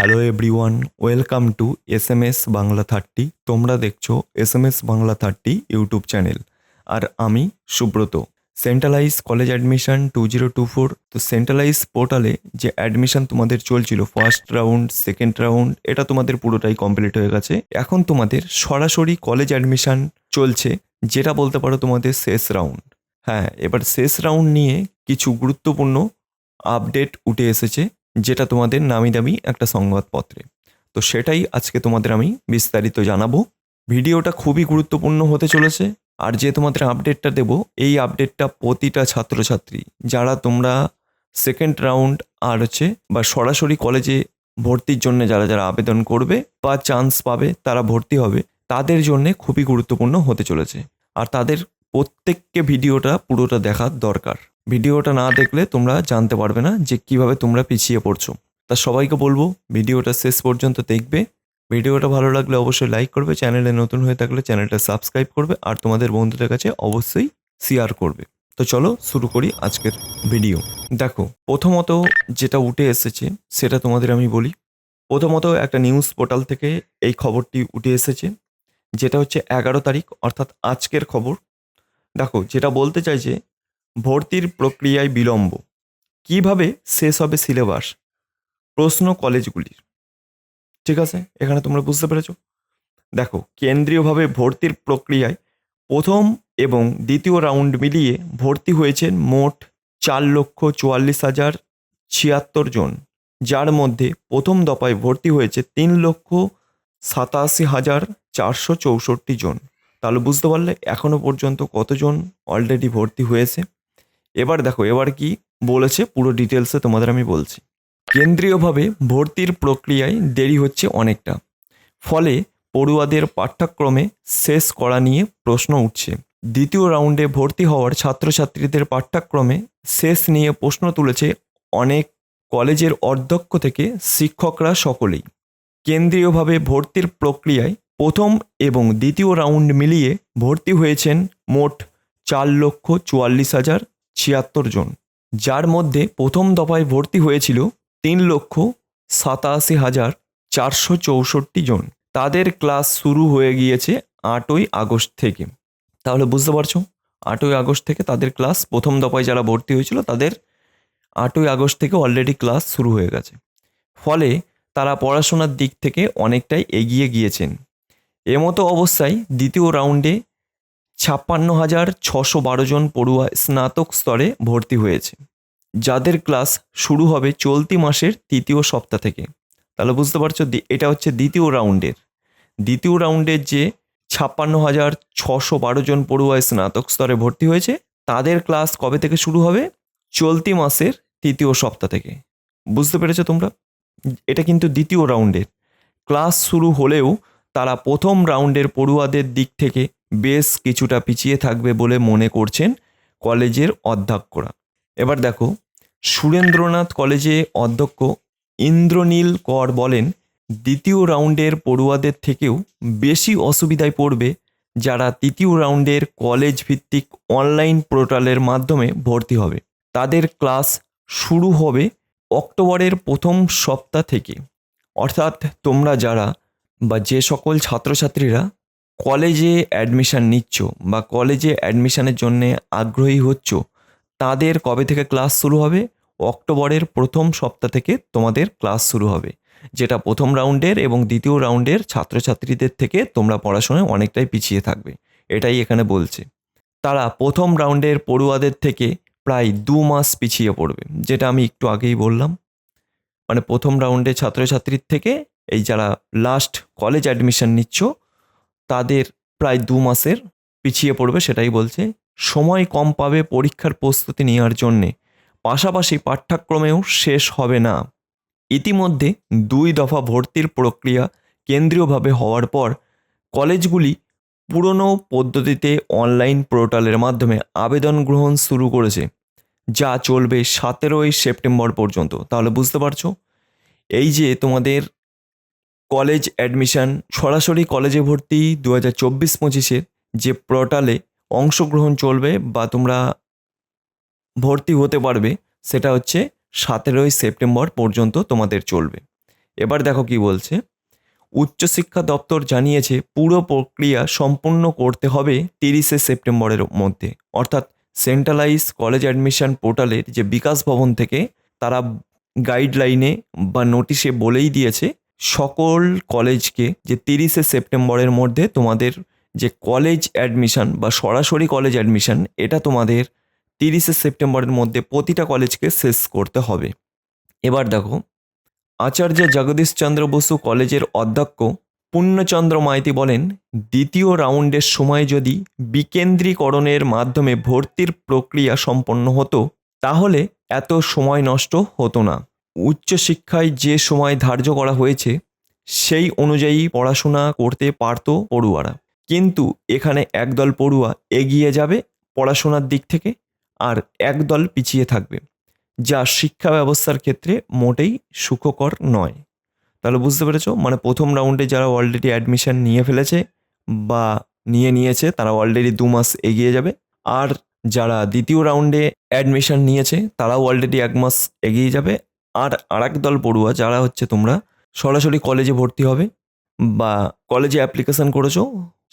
Hello everyone, welcome to SMS Bangla 30। তোমরা দেখছো SMS Bangla 30 YouTube channel. আর আমি সুব্রত। Centralise college admission 2024। তো সেন্ট্রালাইজ পোর্টালে যে অ্যাডমিশন তোমাদের চলছিল ফার্স্ট রাউন্ড, সেকেন্ড রাউন্ড, এটা তোমাদের পুরোটাই কমপ্লিট হয়ে গেছে। এখন তোমাদের সরাসরি কলেজ অ্যাডমিশন চলছে, যেটা বলতে পারো তোমাদের শেষ রাউন্ড। হ্যাঁ, এবার শেষ রাউন্ড নিয়ে কিছু গুরুত্বপূর্ণ আপডেট উঠে এসেছে, যেটা তোমাদের নামি দামি একটা সংবাদপত্রে। তো সেটাই আজকে তোমাদের আমি বিস্তারিত জানাবো। ভিডিওটা খুবই গুরুত্বপূর্ণ হতে চলেছে। আর যে তোমাদের আপডেটটা দেবো, এই আপডেটটা প্রতিটা ছাত্রছাত্রী যারা তোমরা সেকেন্ড রাউন্ড আর বা সরাসরি কলেজে ভর্তির জন্য যারা যারা আবেদন করবে বা চান্স পাবে, তারা ভর্তি হবে, তাদের জন্যে খুবই গুরুত্বপূর্ণ হতে চলেছে। আর তাদের প্রত্যেককে ভিডিওটা পুরোটা দেখার দরকার। ভিডিওটা না দেখলে তোমরা জানতে পারবে না যে কিভাবে তোমরা পিছিয়ে পড়ছো। তা সবাইকে বলবো ভিডিওটা শেষ পর্যন্ত দেখবে। ভিডিওটা ভালো লাগলে অবশ্যই লাইক করবে, চ্যানেলে নতুন হয়ে থাকলে চ্যানেলটা সাবস্ক্রাইব করবে, আর তোমাদের বন্ধুদের কাছে অবশ্যই শেয়ার করবে। তো চলো শুরু করি আজকের ভিডিও। দেখো, প্রথমত যেটা উঠে এসেছে সেটা তোমাদের আমি বলি। প্রথমত একটা নিউজ পোর্টাল থেকে এই খবরটি উঠে এসেছে, যেটা হচ্ছে 11 তারিখ, অর্থাৎ আজকের খবর। দেখো, যেটা বলতে চাইছে, ভর্তির প্রক্রিয়ায় বিলম্ব, কিভাবে শেষ হবে সিলেবাস, প্রশ্ন কলেজগুলির। ঠিক আছে, এখানে তোমরা বুঝতে পেরেছো। দেখো, কেন্দ্রীয়ভাবে ভর্তির প্রক্রিয়ায় প্রথম এবং দ্বিতীয় রাউন্ড মিলিয়ে ভর্তি হয়েছেন মোট 4,44,076 জন, যার মধ্যে প্রথম দফায় ভর্তি হয়েছে 3,87,464 জন। তাহলে বুঝতে পারলে এখনো পর্যন্ত কতজন অলরেডি ভর্তি হয়েছে। এবার দেখো, এবার কি বলেছে পুরো ডিটেলসে তোমাদের আমি বলছি। কেন্দ্রীয়ভাবে ভর্তির প্রক্রিয়ায় দেরি হচ্ছে অনেকটা, ফলে পড়ুয়াদের পাঠ্যক্রমে শেষ করা নিয়ে প্রশ্ন উঠছে। দ্বিতীয় রাউন্ডে ভর্তি হওয়ার ছাত্রছাত্রীদের পাঠ্যক্রমে শেষ নিয়ে প্রশ্ন তুলেছে অনেক কলেজের অধ্যক্ষ থেকে শিক্ষকরা সকলেই। কেন্দ্রীয়ভাবে ভর্তির প্রক্রিয়ায় প্রথম এবং দ্বিতীয় রাউন্ড মিলিয়ে ভর্তি হয়েছেন মোট 4,44,076 জন, যার মধ্যে প্রথম দফায় ভর্তি হয়েছিল 3,87,464 জন। তাদের ক্লাস শুরু হয়ে গিয়েছে 8ই আগস্ট থেকে। তাহলে বুঝতে পারছো, 8ই আগস্ট থেকে তাদের ক্লাস, প্রথম দফায় যারা ভর্তি হয়েছিল তাদের 8ই আগস্ট থেকে অলরেডি ক্লাস শুরু হয়ে গেছে। ফলে তারা পড়াশোনার দিক থেকে অনেকটাই এগিয়ে গিয়েছেন। এমতো অবস্থায় দ্বিতীয় রাউন্ডে 56,612 জন পড়ুয়া স্নাতক স্তরে ভর্তি হয়েছে, যাদের ক্লাস শুরু হবে চলতি মাসের তৃতীয় সপ্তাহ থেকে। তাহলে বুঝতে পারছো, এটা হচ্ছে দ্বিতীয় রাউন্ডের যে 56,612 জন পড়ুয়া স্নাতক স্তরে ভর্তি হয়েছে, তাদের ক্লাস কবে থেকে শুরু হবে? চলতি মাসের তৃতীয় সপ্তাহ থেকে। বুঝতে পেরেছো তোমরা? এটা কিন্তু দ্বিতীয় রাউন্ডের ক্লাস শুরু হলেও তারা প্রথম রাউন্ডের পড়ুয়াদের দিক থেকে বেশ কিছুটা পিছিয়ে থাকবে বলে মনে করছেন কলেজের অধ্যক্ষরা। এবার দেখো, সুরেন্দ্রনাথ কলেজে অধ্যক্ষ ইন্দ্রনীল কর বলেন, দ্বিতীয় রাউন্ডের পড়ুয়াদের থেকেও বেশি অসুবিধায় পড়বে যারা তৃতীয় রাউন্ডের কলেজ ভিত্তিক অনলাইন পোর্টালের মাধ্যমে ভর্তি হবে। তাদের ক্লাস শুরু হবে অক্টোবরের প্রথম সপ্তাহ থেকে। অর্থাৎ তোমরা যারা বা যে সকল ছাত্রছাত্রীরা কলেজে অ্যাডমিশান নিচ্ছ বা কলেজে অ্যাডমিশানের জন্যে আগ্রহী হচ্ছ, তাদের কবে থেকে ক্লাস শুরু হবে? অক্টোবরের প্রথম সপ্তাহ থেকে তোমাদের ক্লাস শুরু হবে, যেটা প্রথম রাউন্ডের এবং দ্বিতীয় রাউন্ডের ছাত্রছাত্রীদের থেকে তোমরা পড়াশোনায় অনেকটাই পিছিয়ে থাকবে, এটাই এখানে বলছে। তারা প্রথম রাউন্ডের পড়ুয়াদের থেকে প্রায় 2 মাস পিছিয়ে পড়বে, যেটা আমি একটু আগেই বললাম। মানে প্রথম রাউন্ডে ছাত্রছাত্রীর থেকে এই যারা লাস্ট কলেজ অ্যাডমিশন নিচ্ছ, তাদের প্রায় 2 মাসের পিছিয়ে পড়বে, সেটাই বলছে। সময় কম পাবে পরীক্ষার প্রস্তুতি নেওয়ার জন্যে, পাশাপাশি পাঠ্যক্রমেও শেষ হবে না। ইতিমধ্যে 2 দফা ভর্তির প্রক্রিয়া কেন্দ্রীয়ভাবে হওয়ার পর কলেজগুলি পুরনো পদ্ধতিতে অনলাইন পোর্টালের মাধ্যমে আবেদন গ্রহণ শুরু করেছে, যা চলবে 17ই সেপ্টেম্বর পর্যন্ত। তাহলে বুঝতে পারছো, এই যে তোমাদের কলেজ অ্যাডমিশান সরাসরি কলেজে ভর্তি 2024-25-এর যে পোর্টালে অংশগ্রহণ চলবে বা তোমরা ভর্তি হতে পারবে, সেটা হচ্ছে 17ই সেপ্টেম্বর পর্যন্ত তোমাদের চলবে। এবার দেখো কি বলছে, উচ্চশিক্ষা দপ্তর জানিয়েছে পুরো প্রক্রিয়া সম্পূর্ণ করতে হবে 30শে সেপ্টেম্বরের মধ্যে। অর্থাৎ সেন্ট্রালাইজ কলেজ অ্যাডমিশন পোর্টালের যে বিকাশ ভবন থেকে তারা গাইডলাইনে বা নোটিশে বলেই দিয়েছে সকল কলেজকে যে 30শে সেপ্টেম্বরের মধ্যে তোমাদের যে কলেজ অ্যাডমিশন বা সরাসরি কলেজ অ্যাডমিশন এটা তোমাদের 30শে সেপ্টেম্বরের মধ্যে প্রতিটা কলেজকে শেষ করতে হবে। এবার দেখো, আচার্য জগদীশচন্দ্র বসু কলেজের অধ্যক্ষ পূর্ণচন্দ্র মাইতি বলেন, দ্বিতীয় রাউন্ডের সময় যদি বিকেন্দ্রীকরণের মাধ্যমে ভর্তির প্রক্রিয়া সম্পন্ন হতো তাহলে এত সময় নষ্ট হতো না। উচ্চশিক্ষায় যে সময় ধার্য করা হয়েছে সেই অনুযায়ী পড়াশোনা করতে পারতো পড়ুয়ারা, কিন্তু এখানে একদল পড়ুয়া এগিয়ে যাবে পড়াশোনার দিক থেকে আর একদল পিছিয়ে থাকবে, যা শিক্ষা ব্যবস্থার ক্ষেত্রে মোটেই সুখকর নয়। তাহলে বুঝতে পেরেছো, মানে প্রথম রাউন্ডে যারা অলরেডি অ্যাডমিশন নিয়ে ফেলেছে বা নিয়েছে তারা অলরেডি 2 মাস এগিয়ে যাবে, আর যারা দ্বিতীয় রাউন্ডে অ্যাডমিশন নিয়েছে তারাও অলরেডি 1 মাস এগিয়ে যাবে। আর আরেক দল পড়ুয়া যারা হচ্ছে তোমরা সরাসরি কলেজে ভর্তি হবে বা কলেজে অ্যাপ্লিকেশন করেছো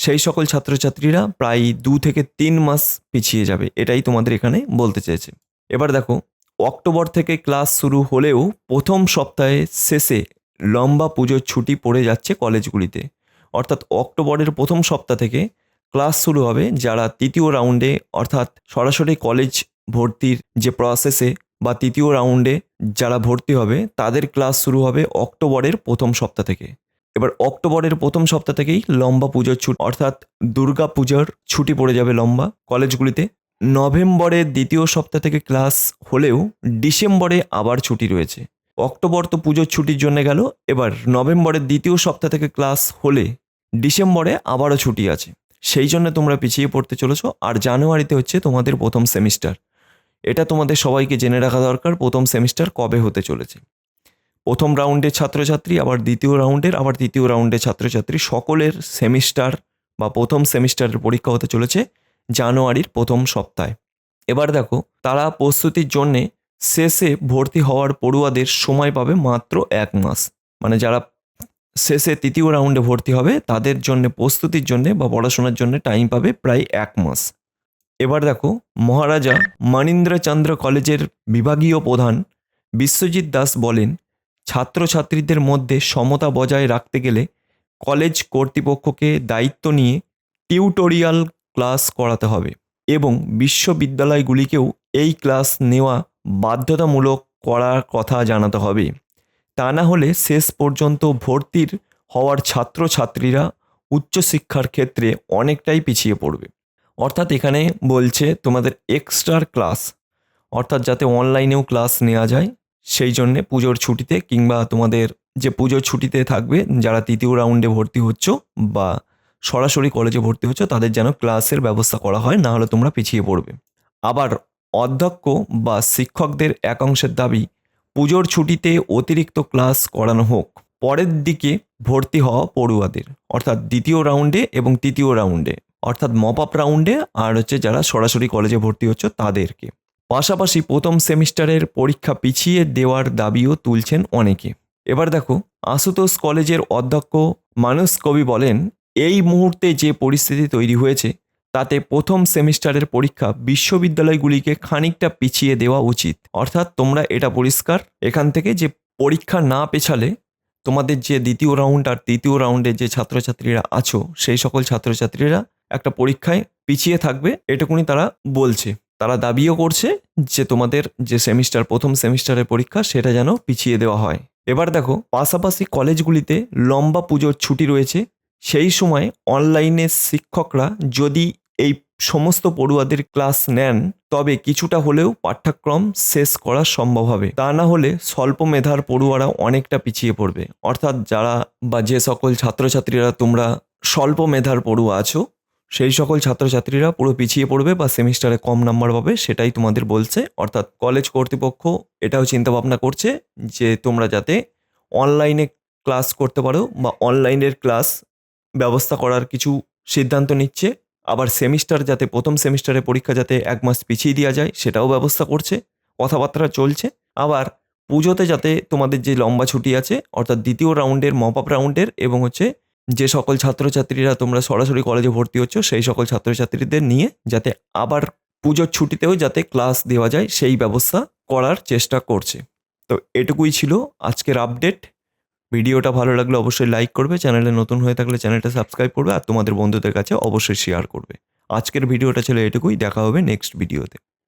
সেই সকল ছাত্রছাত্রীরা প্রায় 2 থেকে 3 মাস পিছিয়ে যাবে, এটাই তোমাদের এখানে বলতে চেয়েছে। এবার দেখো, অক্টোবর থেকে ক্লাস শুরু হলেও প্রথম সপ্তাহে শেষে লম্বা পুজোর ছুটি পড়ে যাচ্ছে কলেজগুলিতে। অর্থাৎ অক্টোবরের প্রথম সপ্তাহ থেকে ক্লাস শুরু হবে যারা তৃতীয় রাউন্ডে অর্থাৎ সরাসরি কলেজ ভর্তির যে প্রসেসে বা তৃতীয় রাউন্ডে যারা ভর্তি হবে তাদের ক্লাস শুরু হবে অক্টোবরের প্রথম সপ্তাহ থেকে। এবার অক্টোবরের প্রথম সপ্তাহ থেকেই লম্বা পুজোর ছুটি অর্থাৎ দুর্গা পুজোর ছুটি পড়ে যাবে লম্বা কলেজগুলিতে। নভেম্বরের দ্বিতীয় সপ্তাহ থেকে ক্লাস হলেও ডিসেম্বরে আবার ছুটি রয়েছে। অক্টোবর তো পুজোর ছুটির জন্য গেল, এবার নভেম্বরের দ্বিতীয় সপ্তাহ থেকে ক্লাস হলে ডিসেম্বরে আবারও ছুটি আছে, সেই জন্য তোমরা পিছিয়ে পড়তে চলেছো। আর জানুয়ারিতে হচ্ছে তোমাদের প্রথম সেমিস্টার, এটা তোমাদের সবাইকে জেনে রাখা দরকার প্রথম সেমিস্টার কবে হতে চলেছে। প্রথম রাউন্ডের ছাত্রছাত্রী আবার দ্বিতীয় রাউন্ডের আবার তৃতীয় রাউন্ডের ছাত্রছাত্রী সকলের সেমিস্টার বা প্রথম সেমিস্টারের পরীক্ষা হতে চলেছে জানুয়ারির প্রথম সপ্তাহে। এবার দেখো, তারা প্রস্তুতির জন্যে শেষে ভর্তি হওয়ার পড়ুয়াদের সময় পাবে মাত্র 1 মাস। মানে যারা শেষে তৃতীয় রাউন্ডে ভর্তি হবে তাদের জন্য প্রস্তুতির জন্যে বা পড়াশোনার জন্য টাইম পাবে প্রায় 1 মাস। এবার দেখো, মহারাজা মানীন্দ্রচন্দ্র কলেজের বিভাগীয় প্রধান বিশ্বজিৎ দাস বলেন, ছাত্রছাত্রীদের মধ্যে সমতা বজায় রাখতে গেলে কলেজ কর্তৃপক্ষকে দায়িত্ব নিয়ে টিউটোরিয়াল ক্লাস করাতে হবে এবং বিশ্ববিদ্যালয়গুলিকেও এই ক্লাস নেওয়া বাধ্যতামূলক করার কথা জানাতে হবে। তা না হলে শেষ পর্যন্ত ভর্তির হওয়ার ছাত্রছাত্রীরা উচ্চশিক্ষার ক্ষেত্রে অনেকটাই পিছিয়ে পড়বে। অর্থাৎ এখানে বলছে তোমাদের এক্সট্রা ক্লাস, অর্থাৎ যাতে অনলাইনেও ক্লাস নেওয়া যায় সেই জন্যে পুজোর ছুটিতে কিংবা তোমাদের যে পুজোর ছুটিতে থাকবে যারা তৃতীয় রাউন্ডে ভর্তি হচ্ছ বা সরাসরি কলেজে ভর্তি হচ্ছ তাদের যেন ক্লাসের ব্যবস্থা করা হয়, না হলে তোমরা পিছিয়ে পড়বে। আবার অধ্যক্ষ বা শিক্ষকদের একাংশের দাবি পুজোর ছুটিতে অতিরিক্ত ক্লাস করানো হোক পরের দিকে ভর্তি হওয়া পড়ুয়াদের, অর্থাৎ দ্বিতীয় রাউন্ডে এবং তৃতীয় রাউন্ডে, অর্থাৎ মপ আপ রাউন্ডে আর হচ্ছে যারা সরাসরি কলেজে ভর্তি হচ্ছে তাদেরকে। পাশাপাশি প্রথম সেমিস্টারের পরীক্ষা পিছিয়ে দেওয়ার দাবিও তুলছেন অনেকে। এবার দেখো, আশুতোষ কলেজের অধ্যক্ষ মানস কবি বলেন, এই মুহূর্তে যে পরিস্থিতি তৈরি হয়েছে তাতে প্রথম সেমিস্টারের পরীক্ষা বিশ্ববিদ্যালয়গুলিকে খানিকটা পিছিয়ে দেওয়া উচিত। অর্থাৎ তোমরা এটা পরিষ্কার এখান থেকে যে পরীক্ষা না পেছালে তোমাদের যে দ্বিতীয় রাউন্ড আর তৃতীয় রাউন্ডে যে ছাত্রছাত্রীরা আছো সেই সকল ছাত্রছাত্রীরা একটা পরীক্ষায় পিছিয়ে থাকবে, এটুকুনি তারা বলছে। তারা দাবিও করছে যে তোমাদের যে সেমিস্টার প্রথম সেমিস্টারের পরীক্ষা সেটা যেন পিছিয়ে দেওয়া হয়। এবার দেখো, পাশাপাশি কলেজগুলিতে লম্বা পুজোর ছুটি রয়েছে, সেই সময় অনলাইনে শিক্ষকরা যদি এই সমস্ত পড়ুয়াদের ক্লাস নেন তবে কিছুটা হলেও পাঠ্যক্রম শেষ করা সম্ভব হবে, তা না হলে স্বল্প মেধার পড়ুয়ারা অনেকটা পিছিয়ে পড়বে। অর্থাৎ যারা বা যে সকল ছাত্রছাত্রীরা তোমরা স্বল্প মেধার পড়ুয়া আছো সেই সকল ছাত্রছাত্রীরা পুরো পিছিয়ে পড়বে বা সেমিস্টারে কম নাম্বার পাবে, সেটাই তোমাদের বলছে। অর্থাৎ কলেজ কর্তৃপক্ষ এটাও চিন্তাভাবনা করছে যে তোমরা যাতে অনলাইনে ক্লাস করতে পারো বা অনলাইনের ক্লাস ব্যবস্থা করার কিছু সিদ্ধান্ত নিচ্ছে। আবার সেমিস্টার যাতে প্রথম সেমিস্টারের পরীক্ষা যাতে 1 মাস পিছিয়ে দেওয়া যায় সেটাও ব্যবস্থা করছে, কথাবার্তা চলছে। আবার পুজোতে যাতে তোমাদের যে লম্বা ছুটি আছে অর্থাৎ দ্বিতীয় রাউন্ডের মপ আপ রাউন্ডের এবং হচ্ছে যে সকল ছাত্রছাত্রীরা তোমরা সরাসরি কলেজে ভর্তি হচ্ছ সেই সকল ছাত্রছাত্রীদের নিয়ে যাতে আবার পুজোর ছুটিতেও যাতে ক্লাস দেওয়া যায় সেই ব্যবস্থা করার চেষ্টা করছে। তো এটুকুই ছিল আজকের আপডেট। ভিডিওটা ভালো লাগলে অবশ্যই লাইক করবে, চ্যানেলে নতুন হয়ে থাকলে চ্যানেলটা সাবস্ক্রাইব করবে আর তোমাদের বন্ধুদের কাছে অবশ্যই শেয়ার করবে। আজকের ভিডিওটা ছিল এটুকুই, দেখা হবে নেক্সট ভিডিওতে।